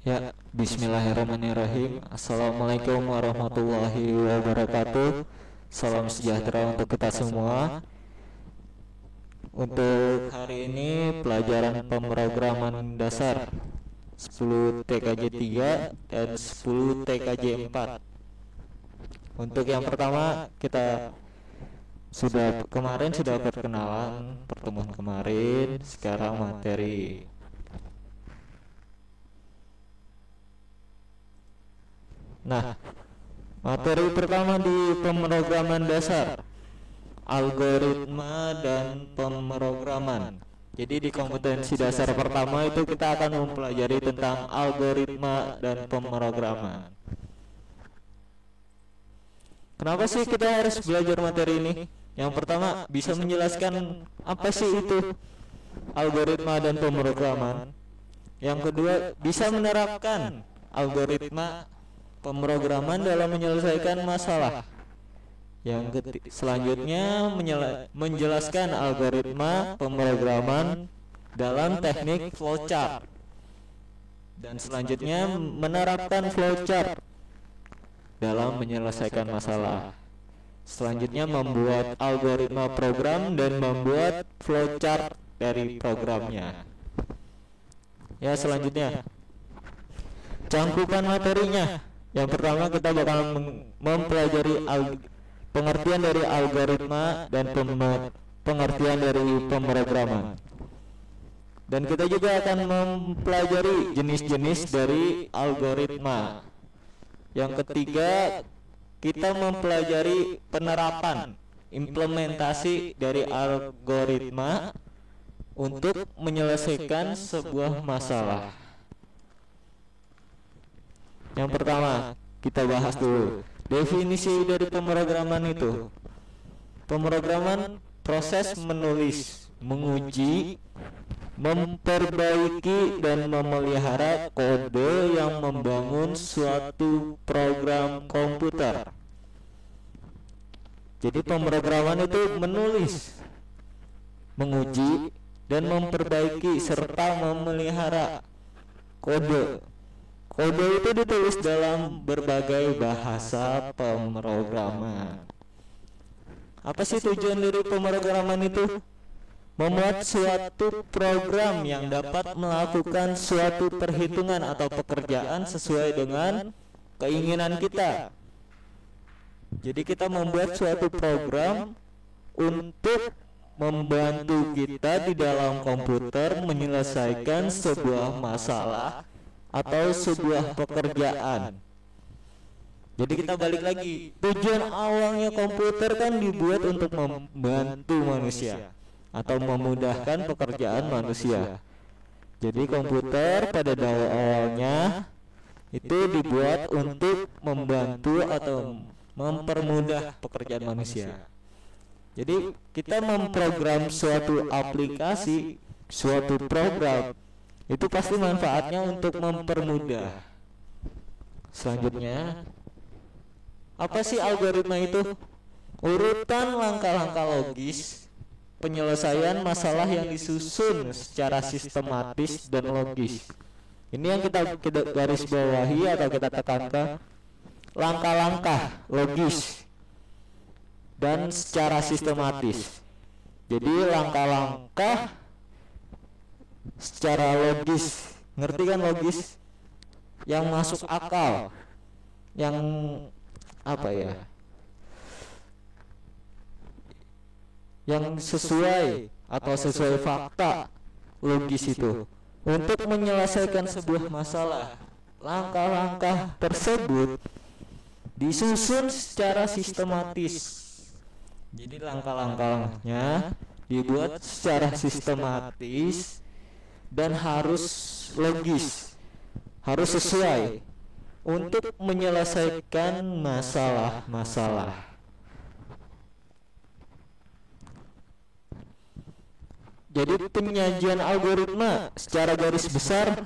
Ya, bismillahirrahmanirrahim. Assalamualaikum warahmatullahi wabarakatuh. Salam sejahtera untuk kita semua. Untuk hari ini pelajaran pemrograman dasar 10 TKJ 3 dan 10 TKJ 4. Untuk yang pertama kita kemarin sudah perkenalan pertemuan kemarin, sekarang materi. Nah, materi pertama di pemrograman dasar, algoritma dan pemrograman. Jadi di kompetensi dasar pertama itu kita akan mempelajari tentang algoritma dan pemrograman. Kenapa sih kita harus belajar materi ini? Yang pertama, bisa menjelaskan apa sih itu algoritma dan pemrograman. Yang kedua, bisa menerapkan algoritma pemrograman dalam menyelesaikan masalah. Selanjutnya menjelaskan algoritma pemrograman dalam teknik flowchart. Dan selanjutnya menerapkan flowchart dalam menyelesaikan masalah. Selanjutnya membuat algoritma program dan membuat flowchart dari programnya. Ya, selanjutnya cangkupan materinya. Yang pertama kita bakal mempelajari pengertian dari algoritma dan pengertian dari pemrograman. Dan kita juga akan mempelajari jenis-jenis dari algoritma. Yang ketiga, kita mempelajari penerapan implementasi dari algoritma untuk menyelesaikan sebuah masalah. Yang pertama, kita bahas dulu definisi dari pemrograman itu. Pemrograman proses menulis, menguji, memperbaiki dan memelihara kode yang membangun suatu program komputer. Jadi pemrograman itu menulis, menguji dan memperbaiki serta memelihara kode. Kode itu ditulis dalam berbagai bahasa pemrograman. Apa sih tujuan dari pemrograman itu? Membuat suatu program yang dapat melakukan suatu perhitungan atau pekerjaan sesuai dengan keinginan kita. Jadi kita membuat suatu program untuk membantu kita di dalam komputer menyelesaikan sebuah masalah atau sebuah pekerjaan. Jadi kita balik lagi, tujuan awalnya komputer kan dibuat untuk membantu manusia atau memudahkan pekerjaan manusia. Jadi komputer pada awalnya itu dibuat untuk membantu atau mempermudah pekerjaan manusia. Jadi kita memprogram suatu aplikasi, suatu program, itu pasti manfaatnya untuk mempermudah. Selanjutnya, apa sih algoritma itu? Urutan langkah-langkah logis penyelesaian masalah yang disusun secara sistematis dan logis. Ini yang kita garis bawahi atau kita tekankan, langkah-langkah logis dan secara sistematis. Jadi langkah-langkah secara logis, ngerti kan logis? Yang masuk akal, yang apa ya? Yang sesuai atau sesuai fakta logis itu untuk menyelesaikan sebuah masalah. Langkah-langkah tersebut disusun secara sistematis. Jadi langkah-langkahnya dibuat secara sistematis dan harus logis, harus sesuai untuk menyelesaikan masalah-masalah. Jadi penyajian algoritma secara garis besar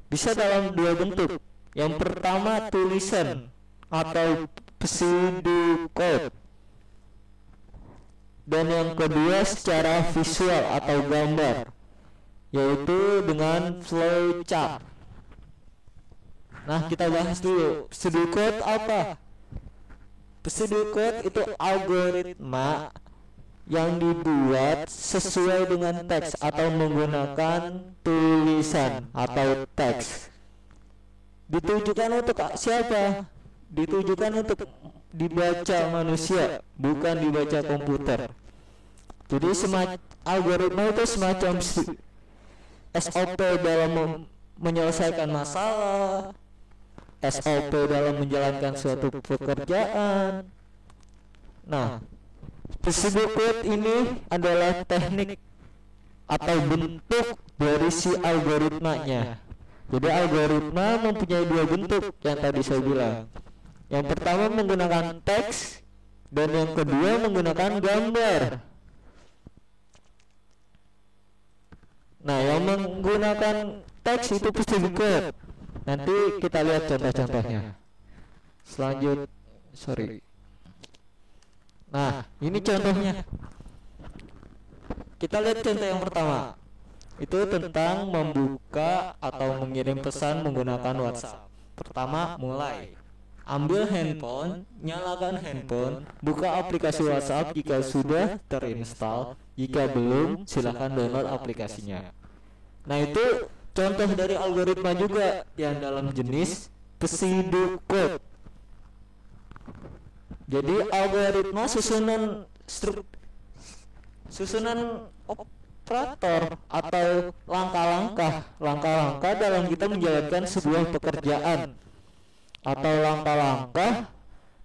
bisa dalam dua bentuk. Yang pertama tulisan atau pseudocode, dan yang kedua secara visual atau gambar, yaitu dengan flowchart. Nah, kita bahas dulu pseudocode apa. Pseudocode itu algoritma yang dibuat sesuai dengan teks atau menggunakan tulisan atau teks. Ditujukan untuk siapa? Ditujukan untuk dibaca manusia, bukan dibaca komputer. Jadi algoritma itu semacam SOP dalam menyelesaikan masalah, SOP dalam menjalankan suatu pekerjaan. Nah, pseudocode ini adalah teknik atau bentuk dari si algoritmanya. Jadi algoritma mempunyai dua bentuk yang tadi saya bilang. Yang pertama menggunakan teks dan yang kedua menggunakan gambar. Nah, yang menggunakan teks itu pseudocode. Nanti kita lihat contoh-contohnya. Nah, ini contohnya. Kita lihat contoh yang pertama. Itu tentang membuka atau mengirim pesan menggunakan WhatsApp. Pertama, mulai. Ambil handphone, nyalakan handphone, buka aplikasi WhatsApp jika sudah terinstall. Jika belum, silakan download aplikasinya. Nah, itu contoh dari algoritma juga yang dalam jenis pseudocode. Jadi algoritma susunan operator atau langkah-langkah dalam kita menjalankan sebuah pekerjaan, atau langkah-langkah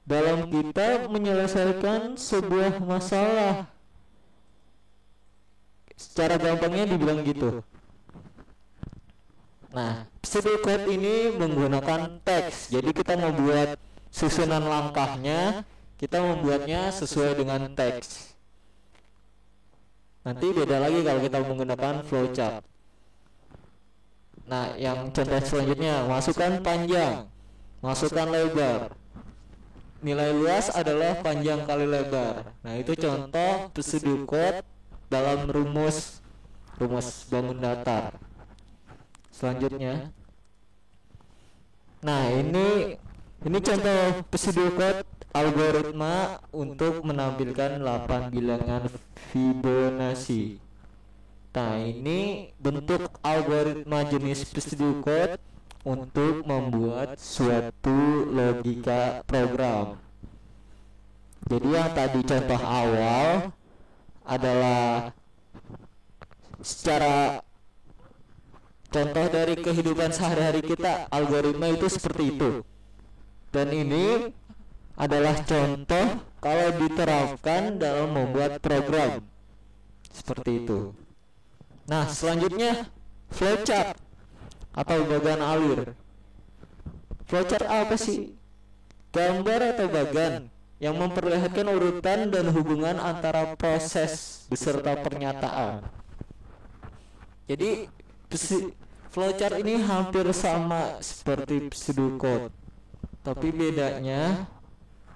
dalam kita menyelesaikan sebuah masalah. Secara gampangnya dibilang gitu. Nah, pseudocode ini menggunakan teks. Jadi kita membuat susunan langkahnya, kita membuatnya sesuai dengan teks. Nanti beda lagi kalau kita menggunakan flowchart. Nah, yang contoh selanjutnya, masukkan panjang, masukkan lebar. Nilai luas adalah panjang kali lebar. Nah, itu contoh pseudocode dalam rumus bangun datar. Selanjutnya, nah ini contoh pseudocode algoritma untuk menampilkan 8 bilangan Fibonacci. Nah, ini bentuk algoritma jenis pseudocode untuk membuat suatu logika program. Jadi yang tadi contoh awal adalah secara contoh dari kehidupan sehari-hari kita, algoritma itu seperti itu. Dan ini adalah contoh kalau diterapkan dalam membuat program seperti itu. Nah, selanjutnya flowchart atau bagan alir. Flowchart apa sih? Gambar atau bagan yang memperlihatkan urutan dan hubungan antara proses beserta pernyataan. Jadi flowchart ini hampir sama seperti pseudocode, tapi bedanya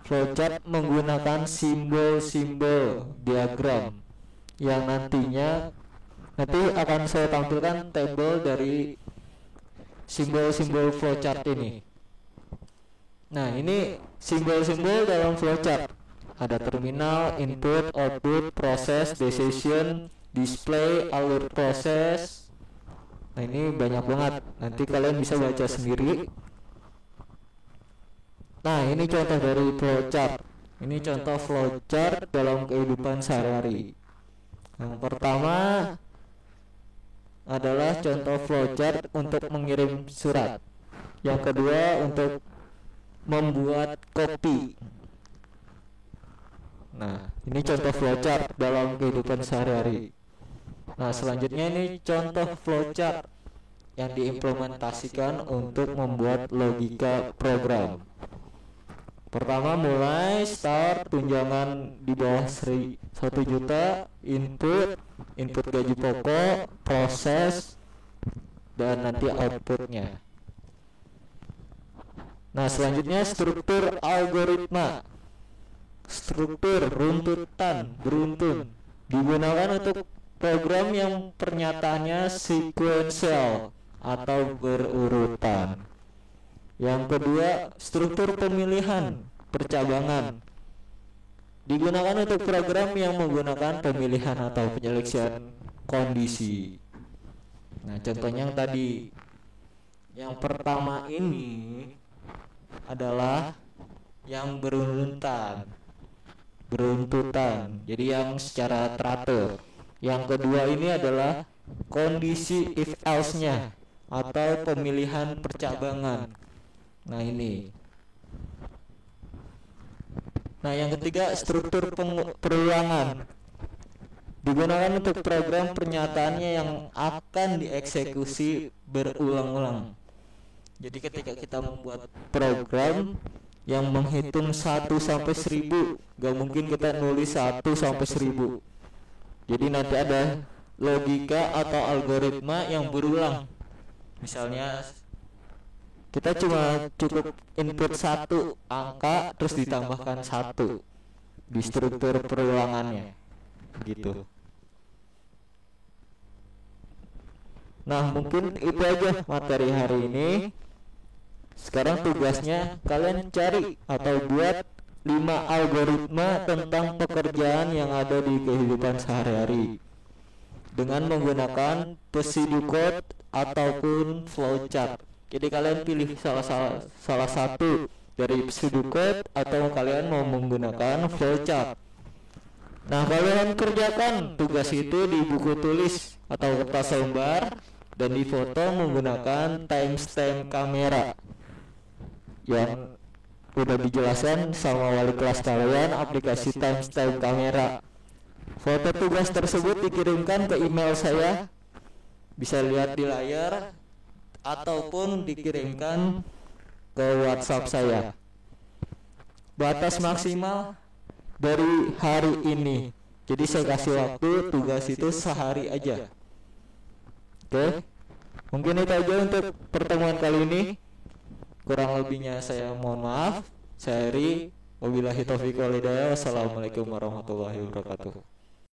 flowchart menggunakan simbol-simbol diagram yang nanti akan saya tampilkan tabel dari simbol-simbol flowchart ini. Nah, ini simbol-simbol dalam flowchart. Ada terminal, input, output, proses, decision, display, alur proses. Nah, ini banyak banget. Nanti kalian bisa baca sendiri. Nah, ini contoh dari flowchart. Ini contoh flowchart dalam kehidupan sehari-hari. Yang pertama adalah contoh flowchart untuk mengirim surat. Yang kedua untuk membuat kopi. Nah, ini contoh flowchart dalam kehidupan sehari-hari. Nah, selanjutnya ini contoh flowchart yang diimplementasikan untuk membuat logika program. Pertama, mulai start tunjangan di bawah 1 juta, input gaji pokok, proses, dan nanti outputnya. Nah, selanjutnya struktur algoritma. Struktur runtutan beruntun digunakan untuk program yang pernyataannya sequential atau berurutan. Yang kedua, struktur pemilihan percabangan digunakan untuk program yang menggunakan pemilihan atau penyeleksian kondisi. Nah, contohnya yang tadi, yang pertama ini adalah yang beruntutan, jadi yang secara teratur. Yang kedua ini adalah kondisi if else-nya atau pemilihan percabangan. Nah ini. Nah yang ketiga, struktur perulangan digunakan untuk program pernyataannya yang akan dieksekusi berulang-ulang. Jadi ketika kita membuat program yang menghitung 1 sampai 1000, gak mungkin kita nulis 1 sampai 1000. Jadi nanti ada logika atau algoritma yang berulang. Misalnya kita cuma cukup input 1 angka terus ditambahkan 1 di struktur perulangannya gitu. Nah mungkin itu aja materi hari ini. Sekarang tugasnya kalian cari atau buat 5 algoritma tentang pekerjaan yang ada di kehidupan sehari-hari dengan menggunakan pseudocode ataupun flowchart. Jadi kalian pilih salah satu dari pseudocode atau kalian mau menggunakan flowchart. Nah kalian kerjakan tugas itu di buku tulis atau kertas lembar dan difoto menggunakan timestamp kamera yang udah dijelaskan sama wali kelas kalian aplikasi timestamp kamera. Foto tugas tersebut dikirimkan ke email saya, bisa lihat di layar ataupun dikirimkan ke WhatsApp saya. Batas maksimal dari hari ini. Jadi saya kasih waktu tugas itu sehari aja. Oke. Mungkin itu aja untuk pertemuan kali ini. Kurang lebihnya saya mohon maaf. Saya Heri. Wabillahi taufiq wal hidayah. Wassalamualaikum warahmatullahi wabarakatuh.